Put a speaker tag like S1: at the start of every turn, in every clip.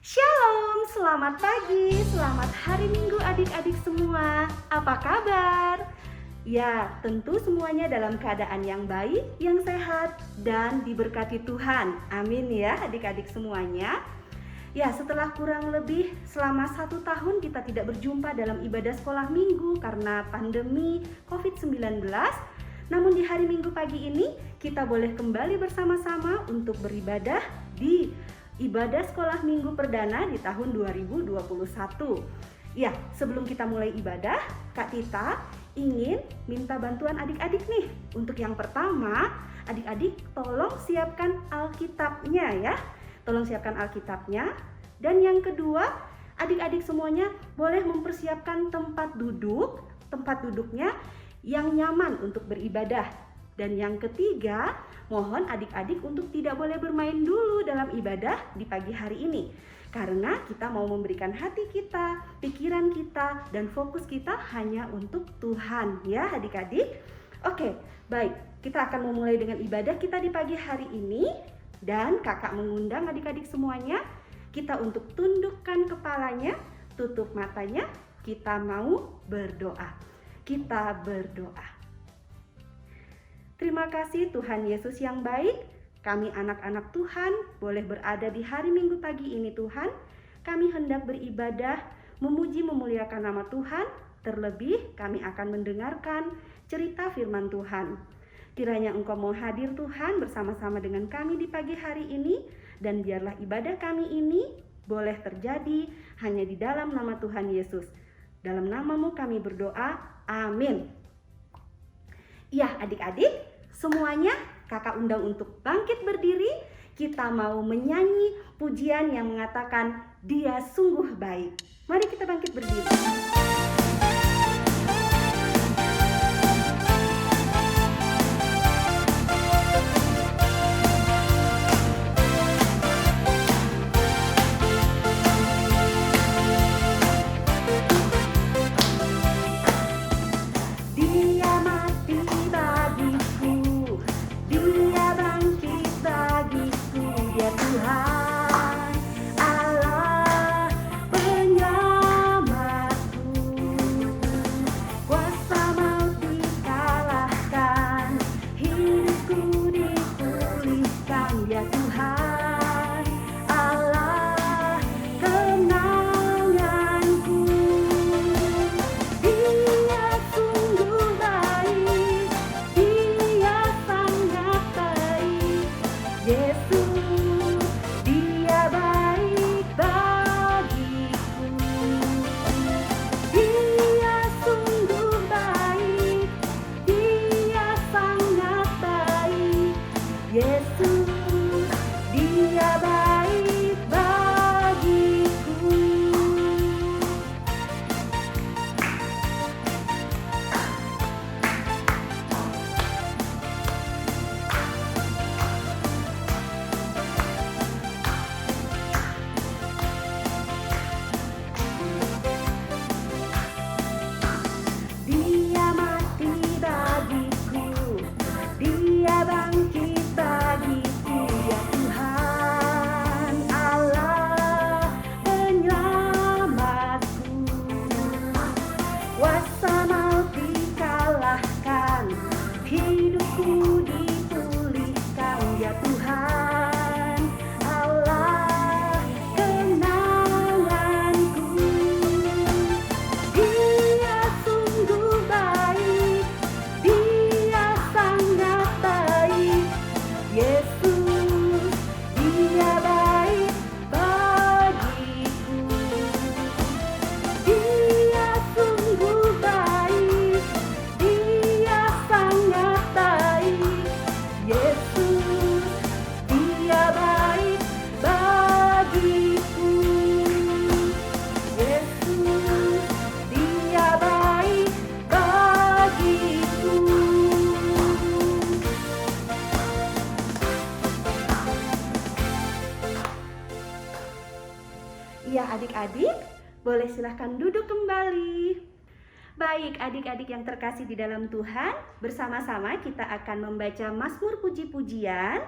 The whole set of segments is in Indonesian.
S1: Shalom, selamat pagi, selamat hari Minggu adik-adik semua. Apa kabar? Ya, tentu semuanya dalam keadaan yang baik, yang sehat, dan diberkati Tuhan. Amin ya adik-adik semuanya. Ya, setelah kurang lebih selama 1 tahun kita tidak berjumpa dalam ibadah sekolah minggu karena pandemi COVID-19. Namun di hari Minggu pagi ini kita boleh kembali bersama-sama untuk beribadah di ibadah sekolah minggu perdana di tahun 2021. Ya, sebelum kita mulai ibadah, Kak Tita ingin minta bantuan adik-adik nih. Untuk yang pertama, adik-adik tolong siapkan Alkitabnya ya. Tolong siapkan Alkitabnya. Dan yang kedua, adik-adik semuanya boleh mempersiapkan tempat duduknya yang nyaman untuk beribadah. Dan yang ketiga, mohon adik-adik untuk tidak boleh bermain dulu dalam ibadah di pagi hari ini. Karena kita mau memberikan hati kita, pikiran kita, dan fokus kita hanya untuk Tuhan ya adik-adik. Oke, baik. Kita akan memulai dengan ibadah kita di pagi hari ini. Dan kakak mengundang adik-adik semuanya, kita untuk tundukkan kepalanya, tutup matanya, kita mau berdoa. Kita berdoa. Terima kasih Tuhan Yesus yang baik, kami anak-anak Tuhan boleh berada di hari Minggu pagi ini Tuhan. Kami hendak beribadah, memuji memuliakan nama Tuhan, terlebih kami akan mendengarkan cerita firman Tuhan. Kiranya Engkau mau hadir Tuhan bersama-sama dengan kami di pagi hari ini, dan biarlah ibadah kami ini boleh terjadi hanya di dalam nama Tuhan Yesus. Dalam namamu kami berdoa, amin. Ya adik-adik, semuanya kakak undang untuk bangkit berdiri. Kita mau menyanyi pujian yang mengatakan Dia sungguh baik. Mari kita bangkit berdiri. Ya adik-adik, boleh silahkan duduk kembali. Baik adik-adik yang terkasih di dalam Tuhan, bersama-sama kita akan membaca Mazmur puji-pujian.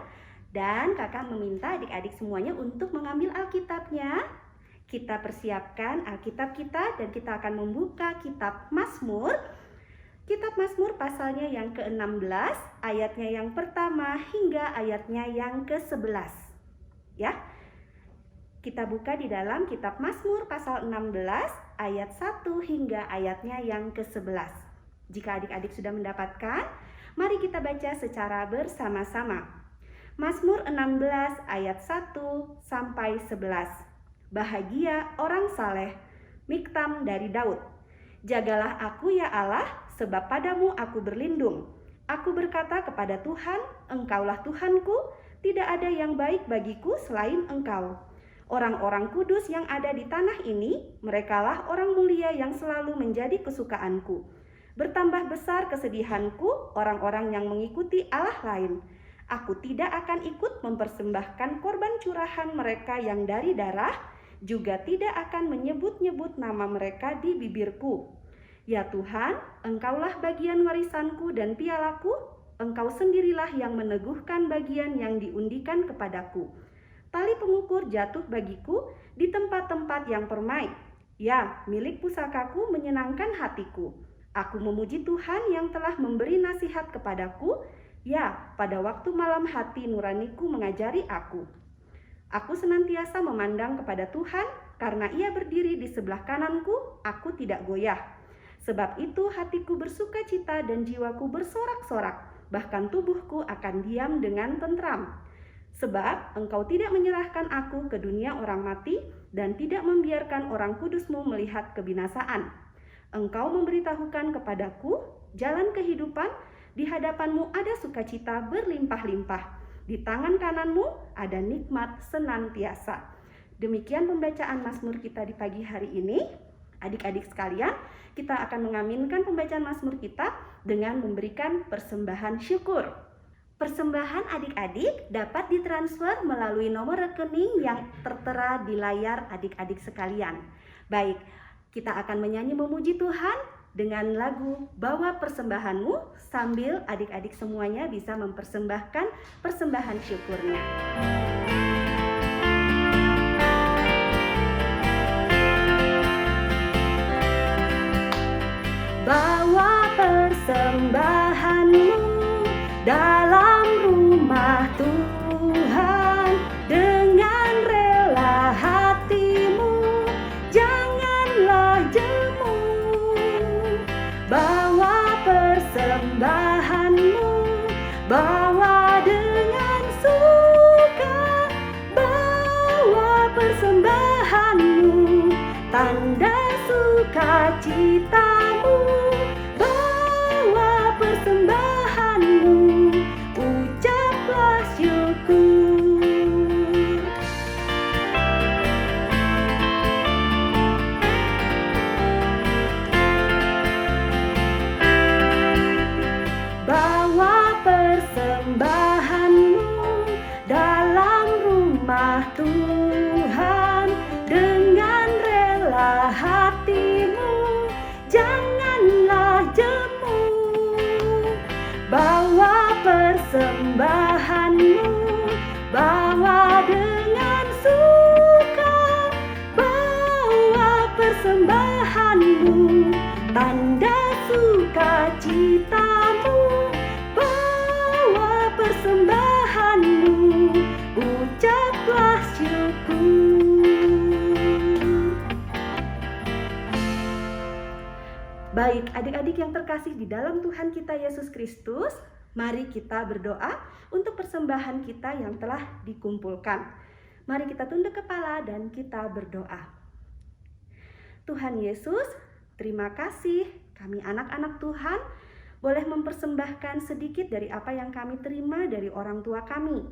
S1: Dan kakak meminta adik-adik semuanya untuk mengambil Alkitabnya Kita persiapkan Alkitab kita dan kita akan membuka kitab Mazmur. Kitab Mazmur pasalnya yang ke-16, ayatnya yang pertama hingga ayatnya yang ke-11. Ya. Kita buka di dalam kitab Mazmur pasal 16 ayat 1 hingga ayatnya yang ke-11. Jika adik-adik sudah mendapatkan, mari kita baca secara bersama-sama. Mazmur 16 ayat 1 sampai 11. Bahagia orang saleh, Miktam dari Daud. Jagalah aku ya Allah, sebab padamu aku berlindung. Aku berkata kepada Tuhan, Engkaulah Tuhanku, tidak ada yang baik bagiku selain Engkau. Orang-orang kudus yang ada di tanah ini, merekalah orang mulia yang selalu menjadi kesukaanku. Bertambah besar kesedihanku orang-orang yang mengikuti Allah lain. Aku tidak akan ikut mempersembahkan korban curahan mereka yang dari darah, juga tidak akan menyebut-nyebut nama mereka di bibirku. Ya Tuhan, Engkaulah bagian warisanku dan pialaku, Engkau sendirilah yang meneguhkan bagian yang diundikan kepadaku. Tali pengukur jatuh bagiku di tempat-tempat yang permai. Ya, milik pusakaku menyenangkan hatiku. Aku memuji Tuhan yang telah memberi nasihat kepadaku. Ya, pada waktu malam hati nuraniku mengajari aku. Aku senantiasa memandang kepada Tuhan, karena Ia berdiri di sebelah kananku, aku tidak goyah. Sebab itu hatiku bersuka cita dan jiwaku bersorak-sorak, bahkan tubuhku akan diam dengan tentram. Sebab Engkau tidak menyerahkan aku ke dunia orang mati dan tidak membiarkan orang kudus-Mu melihat kebinasaan. Engkau memberitahukan kepadaku jalan kehidupan, di hadapan-Mu ada sukacita berlimpah-limpah. Di tangan kanan-Mu ada nikmat senantiasa. Demikian pembacaan Mazmur kita di pagi hari ini. Adik-adik sekalian, kita akan mengaminkan pembacaan Mazmur kita dengan memberikan persembahan syukur. Persembahan adik-adik dapat ditransfer melalui nomor rekening yang tertera di layar adik-adik sekalian. Baik, kita akan menyanyi memuji Tuhan dengan lagu Bawa Persembahanmu sambil adik-adik semuanya bisa mempersembahkan persembahan syukurnya. Bawa persembahanmu dalam rumah Tuhan dengan rela hatimu, janganlah jemu. Bawa persembahanmu, bawa dengan suka, bawa persembahanmu, tanda sukacitamu, bawa persembahanmu, ucaplah syukur. Bawa persembahanmu dalam rumah Tuhan dengan rela hatimu, janganlah jemu. Bawa persembahanmu, bawa dengan suka, bawa persembahanmu, tanda sukacitamu, bawa persembahanmu, ucaplah syukur. Baik, adik-adik yang terkasih di dalam Tuhan kita Yesus Kristus, mari kita berdoa untuk persembahan kita yang telah dikumpulkan. Mari kita tunduk kepala dan kita berdoa. Tuhan Yesus, terima kasih kami anak-anak Tuhan boleh mempersembahkan sedikit dari apa yang kami terima dari orang tua kami.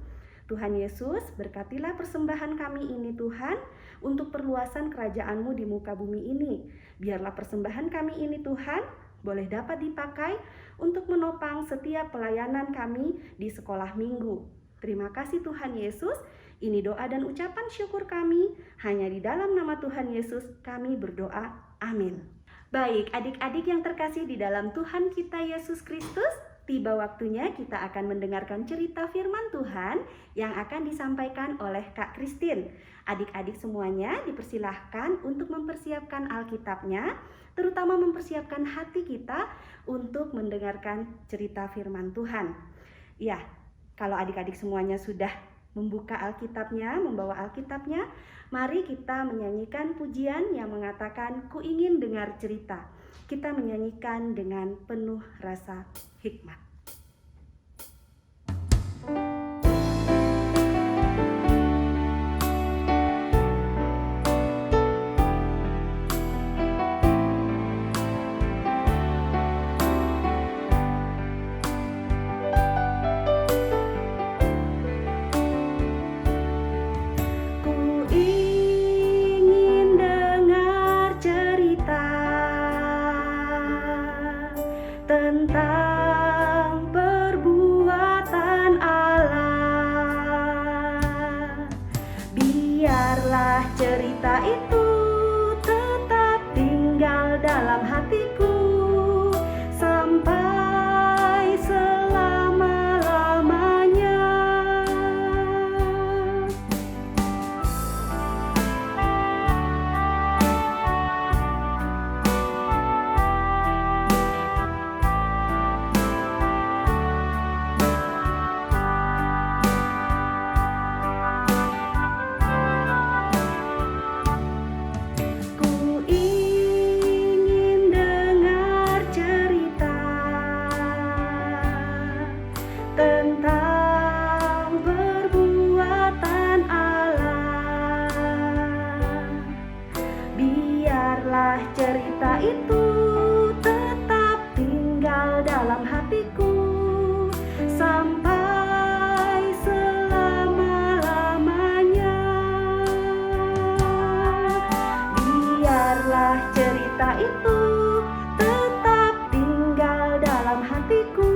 S1: Tuhan Yesus, berkatilah persembahan kami ini Tuhan, untuk perluasan kerajaan-Mu di muka bumi ini. Biarlah persembahan kami ini Tuhan, boleh dapat dipakai untuk menopang setiap pelayanan kami di sekolah minggu. Terima kasih Tuhan Yesus, ini doa dan ucapan syukur kami, hanya di dalam nama Tuhan Yesus kami berdoa, amin. Baik, adik-adik yang terkasih di dalam Tuhan kita Yesus Kristus, tiba waktunya kita akan mendengarkan cerita firman Tuhan yang akan disampaikan oleh Kak Christine. Adik-adik semuanya dipersilahkan untuk mempersiapkan Alkitabnya, terutama mempersiapkan hati kita untuk mendengarkan cerita firman Tuhan. Ya, kalau adik-adik semuanya sudah membuka Alkitabnya, membawa Alkitabnya, mari kita menyanyikan pujian yang mengatakan, "Ku ingin dengar cerita." Kita menyanyikan dengan penuh rasa hikmat. Tentang perbuatan Allah, biarlah cerita itu tetap tinggal dalam hatiku sampai selama-lamanya. Tentang perbuatan Allah, biarlah cerita itu tetap tinggal dalam hatiku sampai selama-lamanya. Biarlah cerita itu tetap tinggal dalam hatiku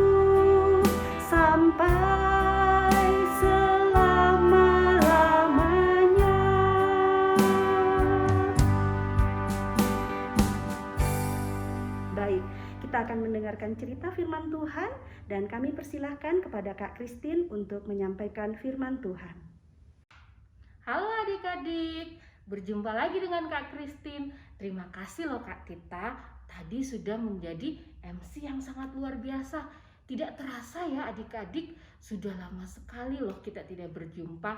S1: sampai selama-lamanya. Baik, kita akan mendengarkan cerita firman Tuhan dan kami persilahkan kepada Kak Christine untuk menyampaikan firman Tuhan.
S2: Halo adik-adik, berjumpa lagi dengan Kak Christine. Terima kasih loh Kak Tita, tadi sudah menjadi MC yang sangat luar biasa. Tidak terasa ya adik-adik, sudah lama sekali loh kita tidak berjumpa.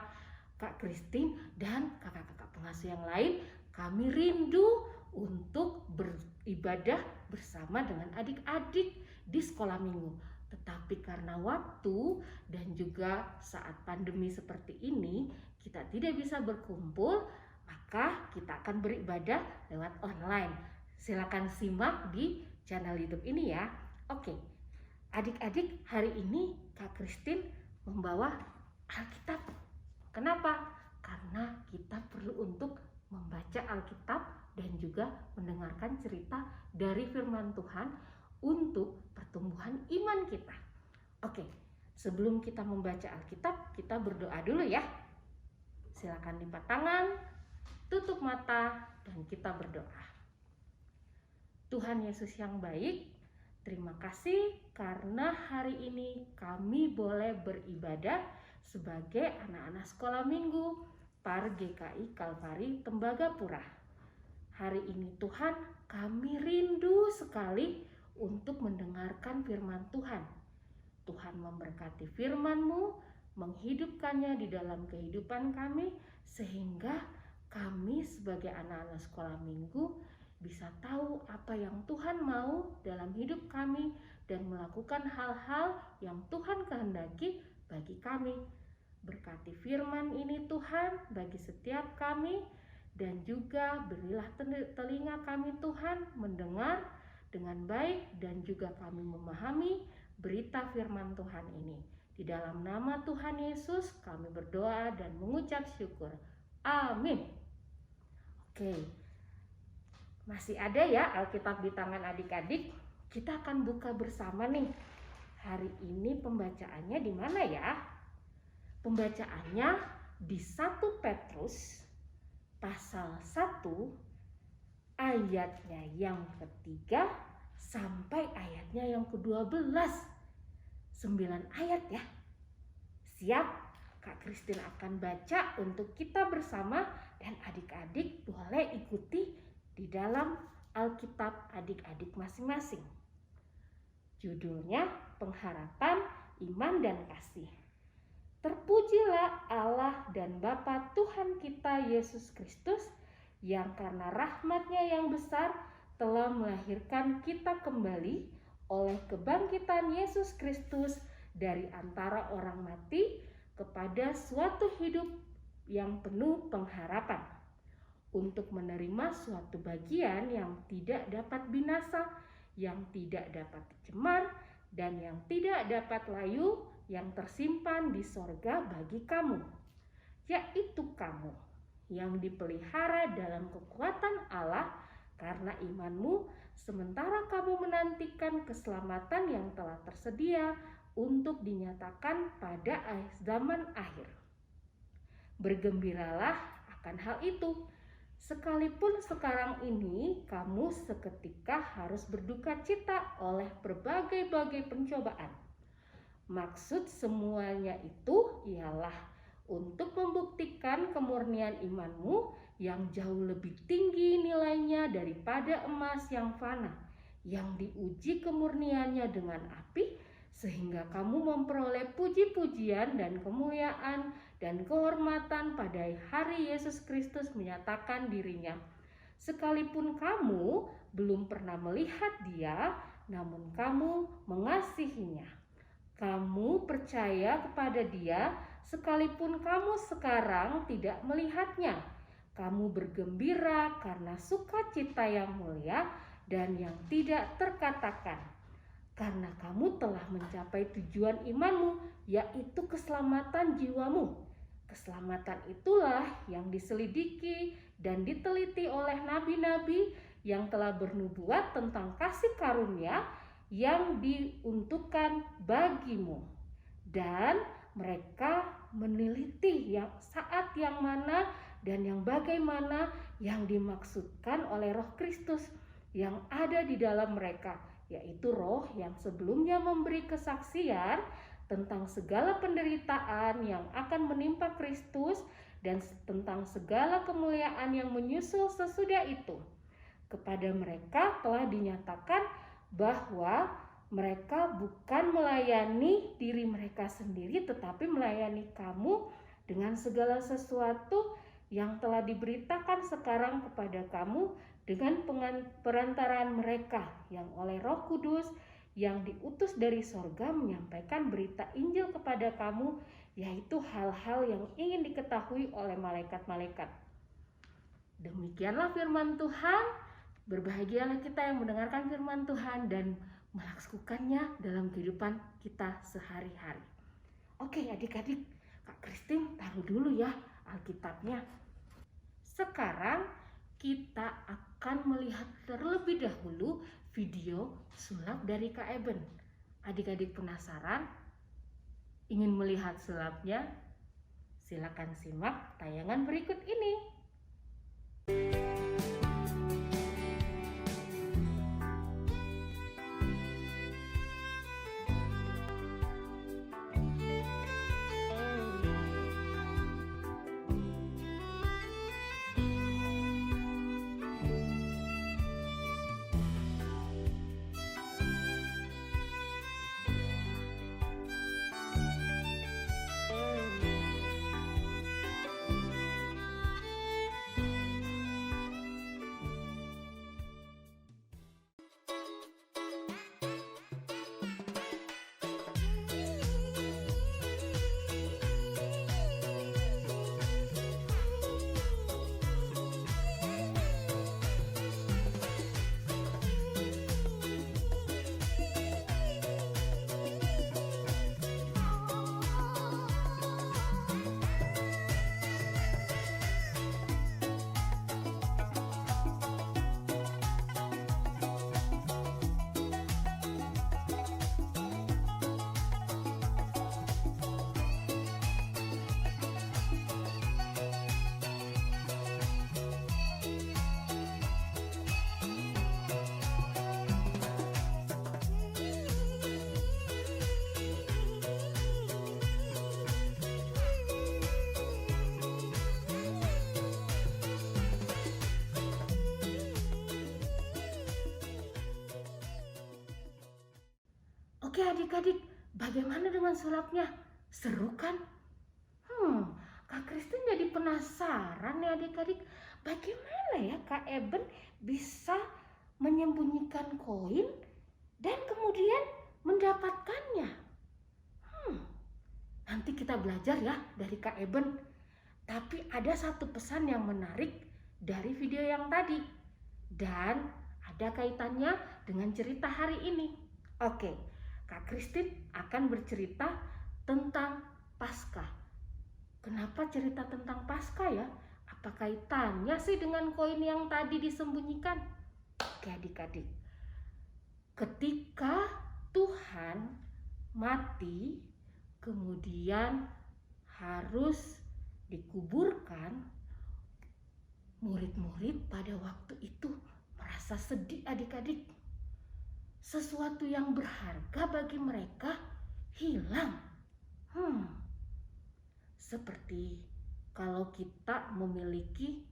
S2: Kak Christine dan kakak-kakak pengasuh yang lain, kami rindu untuk beribadah bersama dengan adik-adik di sekolah minggu. Tetapi karena waktu dan juga saat pandemi seperti ini, kita tidak bisa berkumpul, maka kita akan beribadah lewat online. Silakan simak di channel YouTube ini ya. Oke. Adik-adik, hari ini Kak Christine membawa Alkitab. Kenapa? Karena kita perlu untuk membaca Alkitab dan juga mendengarkan cerita dari firman Tuhan untuk pertumbuhan iman kita. Oke, sebelum kita membaca Alkitab, kita berdoa dulu ya. Silakan lipat tangan, tutup mata, dan kita berdoa. Tuhan Yesus yang baik, terima kasih karena hari ini kami boleh beribadah sebagai anak-anak sekolah minggu PAR GKI Kalvari Tembagapura. Hari ini Tuhan, kami rindu sekali untuk mendengarkan firman Tuhan. Tuhan memberkati firman-Mu, menghidupkannya di dalam kehidupan kami, sehingga kami sebagai anak-anak sekolah minggu bisa tahu apa yang Tuhan mau dalam hidup kami dan melakukan hal-hal yang Tuhan kehendaki bagi kami. Berkati firman ini Tuhan bagi setiap kami, dan juga berilah telinga kami Tuhan mendengar dengan baik dan juga kami memahami berita firman Tuhan ini. Di dalam nama Tuhan Yesus kami berdoa dan mengucap syukur. Amin. Oke. Masih ada ya Alkitab di tangan adik-adik? Kita akan buka bersama nih. Hari ini pembacaannya di mana ya? Pembacaannya di 1 Petrus pasal 1 ayatnya yang ketiga sampai ayatnya yang ke-12. 9 ayat ya. Siap? Kak Kristin akan baca untuk kita bersama dan adik-adik boleh ikuti di dalam Alkitab adik-adik masing-masing. Judulnya Pengharapan, Iman dan Kasih. Terpujilah Allah dan Bapa Tuhan kita Yesus Kristus, yang karena rahmat-Nya yang besar telah melahirkan kita kembali oleh kebangkitan Yesus Kristus dari antara orang mati kepada suatu hidup yang penuh pengharapan, untuk menerima suatu bagian yang tidak dapat binasa, yang tidak dapat cemar, dan yang tidak dapat layu, yang tersimpan di sorga bagi kamu, yaitu kamu yang dipelihara dalam kekuatan Allah karena imanmu, sementara kamu menantikan keselamatan yang telah tersedia untuk dinyatakan pada zaman akhir. Bergembiralah akan hal itu, sekalipun sekarang ini kamu seketika harus berduka cita oleh berbagai-bagai pencobaan. Maksud semuanya itu ialah untuk membuktikan kemurnian imanmu yang jauh lebih tinggi nilainya daripada emas yang fana, yang diuji kemurniannya dengan api, sehingga kamu memperoleh puji-pujian dan kemuliaan dan kehormatan pada hari Yesus Kristus menyatakan dirinya. Sekalipun kamu belum pernah melihat Dia, namun kamu mengasihinya. Kamu percaya kepada Dia, sekalipun kamu sekarang tidak melihatnya. Kamu bergembira karena sukacita yang mulia dan yang tidak terkatakan, karena kamu telah mencapai tujuan imanmu, yaitu keselamatan jiwamu. Keselamatan itulah yang diselidiki dan diteliti oleh nabi-nabi yang telah bernubuat tentang kasih karunia yang diuntukkan bagimu. Dan mereka meneliti saat yang mana dan yang bagaimana yang dimaksudkan oleh Roh Kristus yang ada di dalam mereka, yaitu roh yang sebelumnya memberi kesaksian tentang segala penderitaan yang akan menimpa Kristus dan tentang segala kemuliaan yang menyusul sesudah itu. Kepada mereka telah dinyatakan bahwa mereka bukan melayani diri mereka sendiri, tetapi melayani kamu dengan segala sesuatu yang telah diberitakan sekarang kepada kamu dengan perantaraan mereka yang oleh Roh Kudus yang diutus dari sorga menyampaikan berita Injil kepada kamu, yaitu hal-hal yang ingin diketahui oleh malaikat-malaikat. Demikianlah firman Tuhan. Berbahagialah kita yang mendengarkan firman Tuhan dan melakukannya dalam kehidupan kita sehari-hari. Oke adik-adik, Kak Kristin taruh dulu ya Alkitabnya. Sekarang kita akan melihat terlebih dahulu video sulap dari Kak Eben. Adik-adik penasaran? Ingin melihat sulapnya? Silakan simak tayangan berikut ini. Oke adik-adik, bagaimana dengan sulapnya? Seru kan? Kak Kristin jadi penasaran nih adik-adik, bagaimana ya Kak Eben bisa menyembunyikan koin dan kemudian mendapatkannya? Nanti kita belajar ya dari Kak Eben. Tapi ada satu pesan yang menarik dari video yang tadi dan ada kaitannya dengan cerita hari ini. Oke, Kak Kristin akan bercerita tentang Paskah. Kenapa cerita tentang Paskah ya? Apa kaitannya sih dengan koin yang tadi disembunyikan? Oke adik-adik, ketika Tuhan mati kemudian harus dikuburkan, murid-murid pada waktu itu merasa sedih adik-adik. Sesuatu yang berharga bagi mereka hilang. Seperti kalau kita memiliki,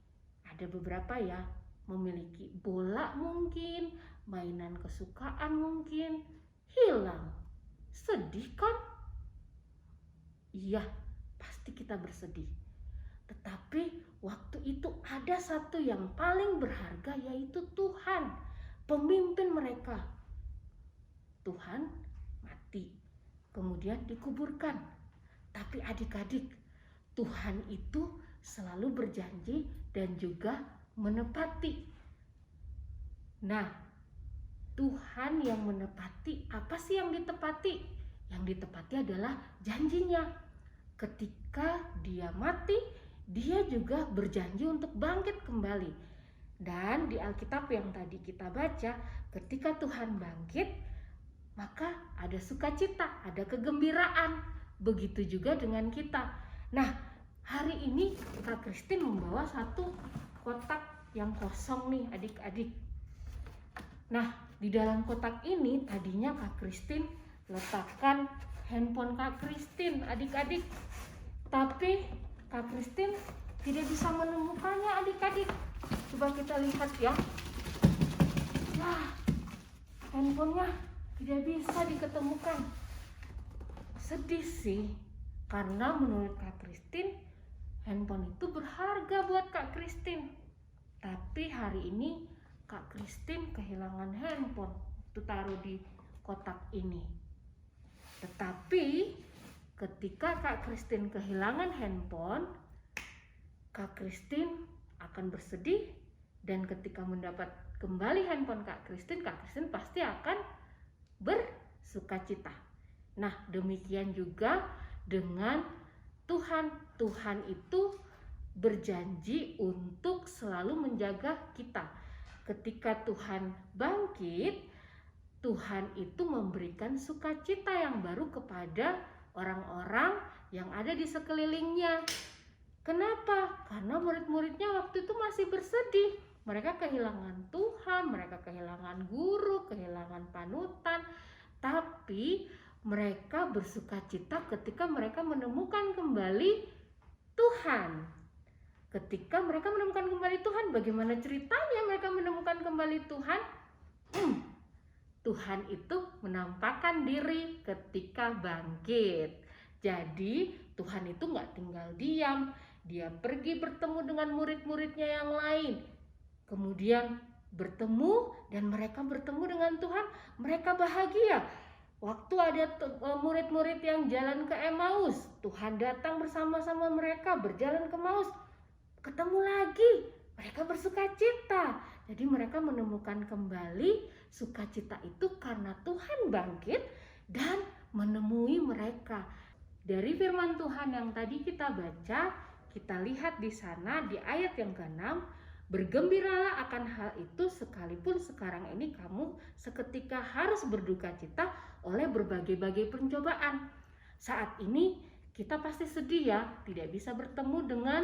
S2: ada beberapa ya, memiliki bola mungkin, mainan kesukaan mungkin, hilang. Sedih kan? Iya, pasti kita bersedih. Tetapi waktu itu ada satu yang paling berharga, yaitu Tuhan, pemimpin mereka. Tuhan mati, kemudian dikuburkan. Tapi adik-adik, Tuhan itu selalu berjanji dan juga menepati. Nah, Tuhan yang menepati, apa sih yang ditepati? Yang ditepati adalah janjinya. Ketika dia mati, dia juga berjanji untuk bangkit kembali. Dan di Alkitab yang tadi kita baca, ketika Tuhan bangkit, maka ada sukacita, ada kegembiraan. Begitu juga dengan kita. Nah, hari ini Kak Kristin membawa satu kotak yang kosong nih adik-adik. Nah, di dalam kotak ini tadinya Kak Kristin letakkan handphone Kak Kristin adik-adik. Tapi Kak Kristin tidak bisa menemukannya adik-adik. Coba kita lihat ya. Wah, handphonenya tidak bisa diketemukan. Sedih sih, karena menurut Kak Kristin handphone itu berharga buat Kak Kristin. Tapi hari ini Kak Kristin kehilangan handphone waktu taruh di kotak ini. Tetapi ketika Kak Kristin kehilangan handphone, Kak Kristin akan bersedih, dan ketika mendapat kembali handphone Kak Kristin pasti akan bersukacita. Nah, demikian juga dengan Tuhan. Tuhan itu berjanji untuk selalu menjaga kita. Ketika Tuhan bangkit, Tuhan itu memberikan sukacita yang baru kepada orang-orang yang ada di sekelilingnya. Kenapa? Karena murid-muridnya waktu itu masih bersedih. Mereka kehilangan Tuhan, mereka kehilangan guru, kehilangan panutan. Tapi mereka bersukacita ketika mereka menemukan kembali Tuhan. Ketika mereka menemukan kembali Tuhan, bagaimana ceritanya mereka menemukan kembali Tuhan? Tuhan itu menampakkan diri ketika bangkit. Jadi Tuhan itu gak tinggal diam. Dia pergi bertemu dengan murid-muridnya yang lain. Kemudian bertemu, dan mereka bertemu dengan Tuhan. Mereka bahagia. Waktu ada murid-murid yang jalan ke Emmaus, Tuhan datang bersama-sama mereka berjalan ke Emmaus. Ketemu lagi, mereka bersukacita. Jadi mereka menemukan kembali sukacita itu karena Tuhan bangkit dan menemui mereka. Dari firman Tuhan yang tadi kita baca, kita lihat di sana di ayat yang ke-6, bergembiralah akan hal itu sekalipun sekarang ini kamu seketika harus berduka cita oleh berbagai-bagai pencobaan. Saat ini kita pasti sedih ya, tidak bisa bertemu dengan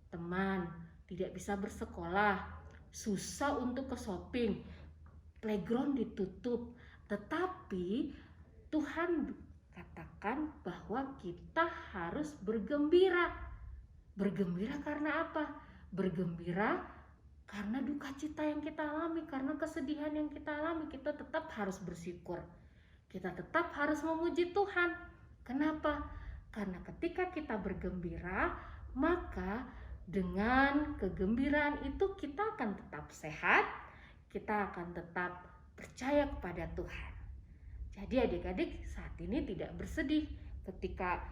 S2: teman, tidak bisa bersekolah, susah untuk ke shopping, playground ditutup. Tetapi Tuhan katakan bahwa kita harus bergembira. Bergembira karena apa? Bergembira karena duka cita yang kita alami, karena kesedihan yang kita alami, kita tetap harus bersyukur. kita tetap harus memuji Tuhan. Kenapa? Karena ketika kita bergembira, maka dengan kegembiraan itu kita akan tetap sehat, kita akan tetap percaya kepada Tuhan. Jadi adik-adik saat ini tidak bersedih ketika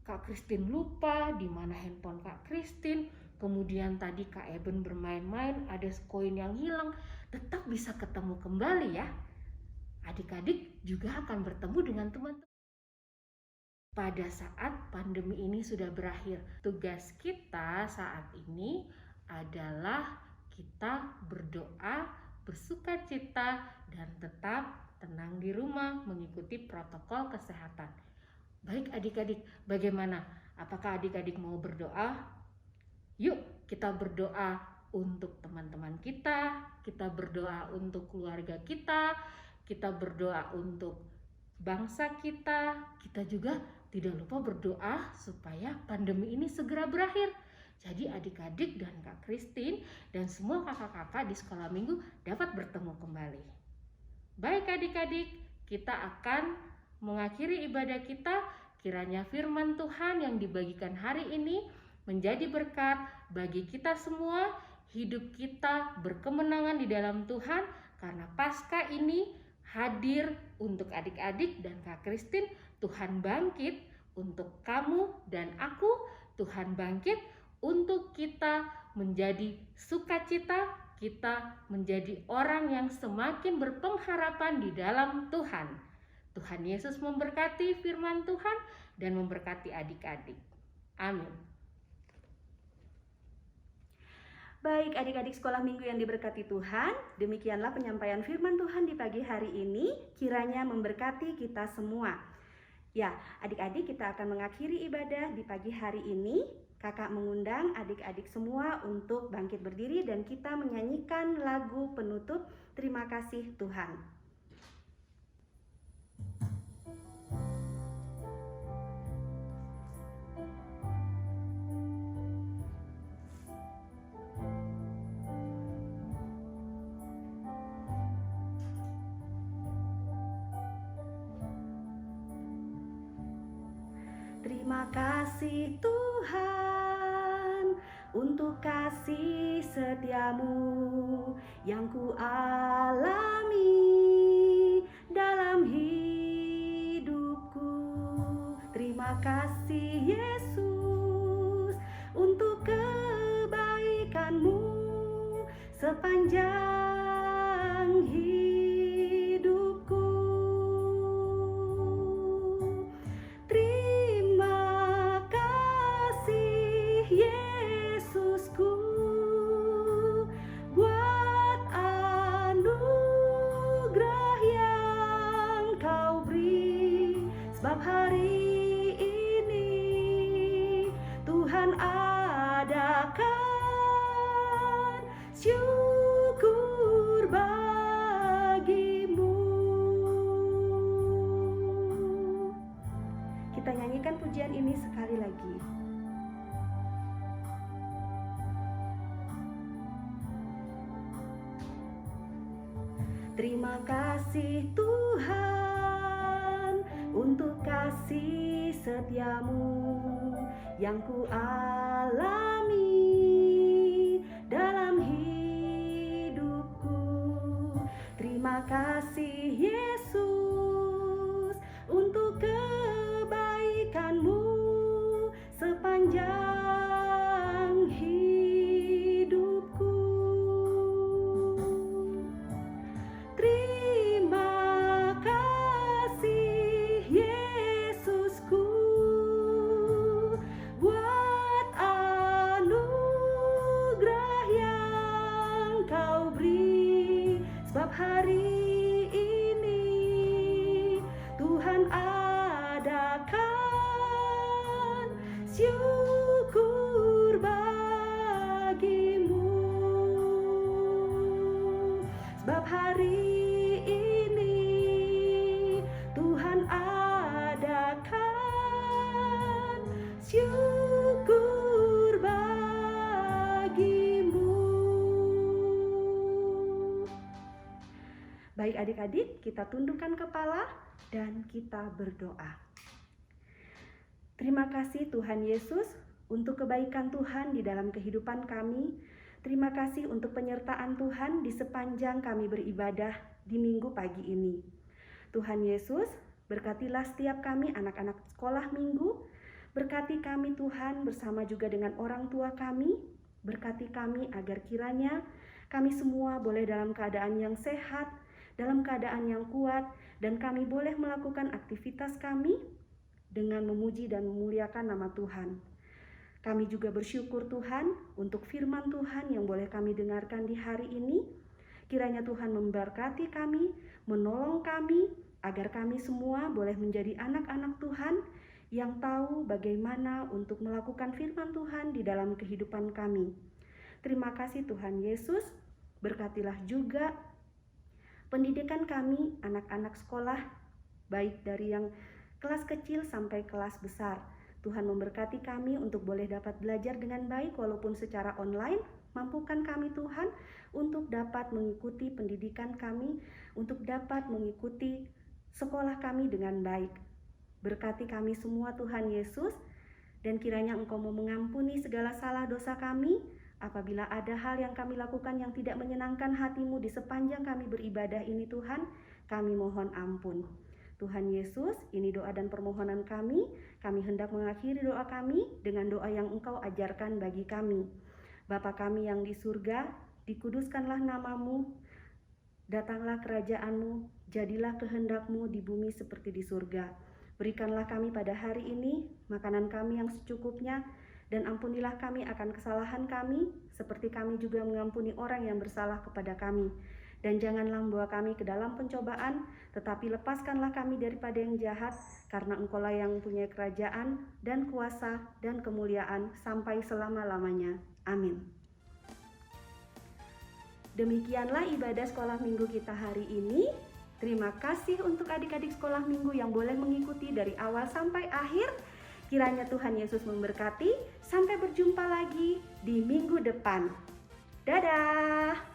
S2: Kak Christine lupa di mana handphone Kak Christine, kemudian tadi Kak Eben bermain-main, ada koin yang hilang, tetap bisa ketemu kembali ya. Adik-adik juga akan bertemu dengan teman-teman. Pada saat pandemi ini sudah berakhir, tugas kita saat ini adalah kita berdoa, bersukacita, dan tetap tenang di rumah mengikuti protokol kesehatan. Baik adik-adik, bagaimana? Apakah adik-adik mau berdoa? Yuk kita berdoa untuk teman-teman kita berdoa untuk keluarga kita berdoa untuk bangsa kita juga tidak lupa berdoa supaya pandemi ini segera berakhir. Jadi adik-adik dan Kak Christine dan semua kakak-kakak di sekolah minggu dapat bertemu kembali. Baik adik-adik, kita akan mengakhiri ibadah kita. Kiranya firman Tuhan yang dibagikan hari ini menjadi berkat bagi kita semua. Hidup kita berkemenangan di dalam Tuhan karena Paskah ini hadir untuk adik-adik dan Kak Christine. Tuhan bangkit untuk kamu dan aku. Tuhan bangkit untuk kita menjadi sukacita, kita menjadi orang yang semakin berpengharapan di dalam Tuhan. Tuhan Yesus memberkati firman Tuhan dan memberkati adik-adik. Amin.
S1: Baik adik-adik sekolah minggu yang diberkati Tuhan, demikianlah penyampaian firman Tuhan di pagi hari ini, kiranya memberkati kita semua. Ya, adik-adik kita akan mengakhiri ibadah di pagi hari ini. Kakak mengundang adik-adik semua untuk bangkit berdiri dan kita menyanyikan lagu penutup Terima Kasih Tuhan. Terima kasih Tuhan untuk kasih setiamu yang ku alami dalam hidupku. Terima kasih Yesus untuk kebaikanmu sepanjang hidupku. Yesusku, buat anugerah yang kau beri, sebab hari ini Tuhan adakan syukur bagimu. Kita nyanyikan pujian ini sekali lagi. Terima kasih Tuhan untuk kasih setiamu yang ku alami dalam hidupku. Terima kasih Yesus untuk kebaikanmu sepanjang hidupku. Terima kasih Yesusku buat anugerah yang kau beri, sebab hari ini Tuhan adakan syukur bagimu, sebab hari Tuhan adakan syukur bagimu. Baik adik-adik, kita tundukkan kepala dan kita berdoa. Terima kasih Tuhan Yesus untuk kebaikan Tuhan di dalam kehidupan kami. Terima kasih untuk penyertaan Tuhan di sepanjang kami beribadah di minggu pagi ini. Tuhan Yesus, berkatilah setiap kami anak-anak sekolah minggu. Berkati kami Tuhan bersama juga dengan orang tua kami. Berkati kami agar kiranya kami semua boleh dalam keadaan yang sehat, dalam keadaan yang kuat, dan kami boleh melakukan aktivitas kami dengan memuji dan memuliakan nama Tuhan. Kami juga bersyukur Tuhan untuk firman Tuhan yang boleh kami dengarkan di hari ini. Kiranya Tuhan memberkati kami, menolong kami, agar kami semua boleh menjadi anak-anak Tuhan yang tahu bagaimana untuk melakukan firman Tuhan di dalam kehidupan kami. Terima kasih Tuhan Yesus, berkatilah juga pendidikan kami, anak-anak sekolah, baik dari yang kelas kecil sampai kelas besar. Tuhan memberkati kami untuk boleh dapat belajar dengan baik walaupun secara online. Mampukan kami Tuhan untuk dapat mengikuti pendidikan kami, untuk dapat mengikuti sekolah kami dengan baik. Berkati kami semua Tuhan Yesus, dan kiranya Engkau mau mengampuni segala salah dosa kami. Apabila ada hal yang kami lakukan yang tidak menyenangkan hati-Mu di sepanjang kami beribadah ini Tuhan, kami mohon ampun. Tuhan Yesus, ini doa dan permohonan kami. Kami hendak mengakhiri doa kami dengan doa yang Engkau ajarkan bagi kami. Bapa kami yang di surga, dikuduskanlah nama-Mu, datanglah kerajaan-Mu, jadilah kehendak-Mu di bumi seperti di surga. Berikanlah kami pada hari ini makanan kami yang secukupnya, dan ampunilah kami akan kesalahan kami, seperti kami juga mengampuni orang yang bersalah kepada kami. Dan janganlah membawa kami ke dalam pencobaan, tetapi lepaskanlah kami daripada yang jahat, karena Engkau-lah yang punya kerajaan dan kuasa dan kemuliaan sampai selama-lamanya. Amin. Demikianlah ibadah sekolah minggu kita hari ini. Terima kasih untuk adik-adik sekolah minggu yang boleh mengikuti dari awal sampai akhir. Kiranya Tuhan Yesus memberkati. Sampai berjumpa lagi di minggu depan. Dadah!